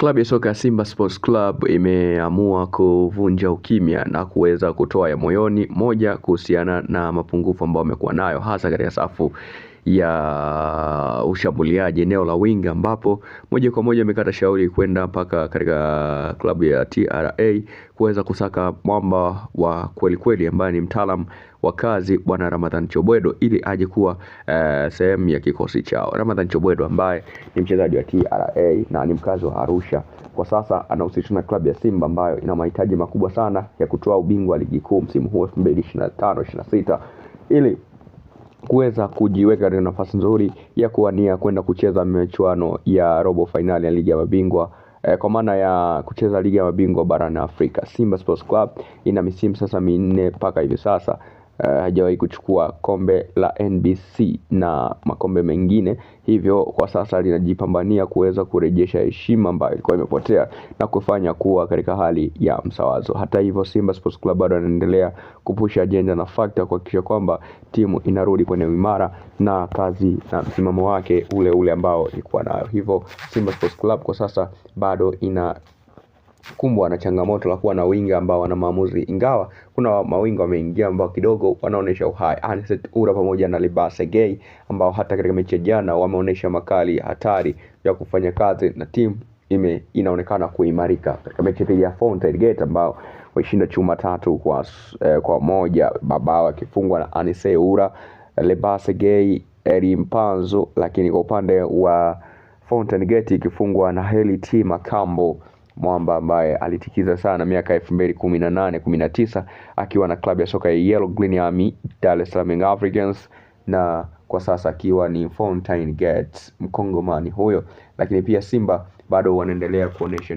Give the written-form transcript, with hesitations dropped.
Klabu ya soka ya Simba Sports Club imeamua kuvunja ukimya na kuweza kutoa ya moyoni moja kuhusiana na mapungufu ambayo wamekuwa nayo hasa katika safu ya ushambuliaji eneo la winga, ambapo moja kwa moja amekata shauri kwenda mpaka katika klabu ya TRA kuweza kusaka mwamba wa kweli kweli ambaye ni mtaalamu wa kazi bwana Ramadhan Chobwedo ili aje kuwa sehemu ya kikosi chao. Ramadhan Chobwedo ambaye ni mchezaji wa TRA na ni mkazi wa Arusha, kwa sasa anahusishwa na klabu ya Simba ambayo ina mahitaji makubwa sana ya kutoa ubingwa ligi kuu msimu huu 2025-26 ili kuweza kujiweka katika nafasi nzuri ya kuwania kwenda kucheza michuano ya robo finali ya ligi ya mabingwa, kwa maana ya kucheza ligi ya mabingwa barani Afrika. Simba Sports Club ina misimu sasa minne mpaka hivi sasa hajawahi kuchukua kombe la NBC na makombe mengine, hivyo kwa sasa linajipambania kuweza kurejesha heshima ambayo ilikuwa imepotea na kufanya kuwa katika hali ya msawazo. Hata hivyo, Simba Sports Club bado anaendelea kupusha agenda na factor kuhakikisha kwamba timu inarudi kwenye imara na kazi na msimamo wake ule ambao ilikuwa nayo. Hivyo Simba Sports Club kwa sasa bado kumbwa na changamoto la kuwa na winga ambao wana maamuzi, ingawa kuna mawinga wameingia ambao kidogo wanaonesha uhai. Anicet Ura pamoja na Lebase Gay ambao hata katika mechi ya jana wameonesha makali hatari ya kufanya kazi na timu inaonekana kuimarika. Katika mechi dhidi ya Fountain Gate ambao walishinda chuma 3-1, Babao akifungwa na Anicet Ura, Lebase Gay, Eri Mpanzo, lakini kwa upande wa Fountain Gate ikifungwa na Heli T Makambo, mwamba ambaye alitikiza sana miaka 2018-19 akiwa na klabu ya soka ya Yellow Green Army Dar es Salaam Young Africans, na kwa sasa akiwa ni Fountain Gate, Mkongomani huyo. Lakini pia Simba bado wanaendelea kuonesha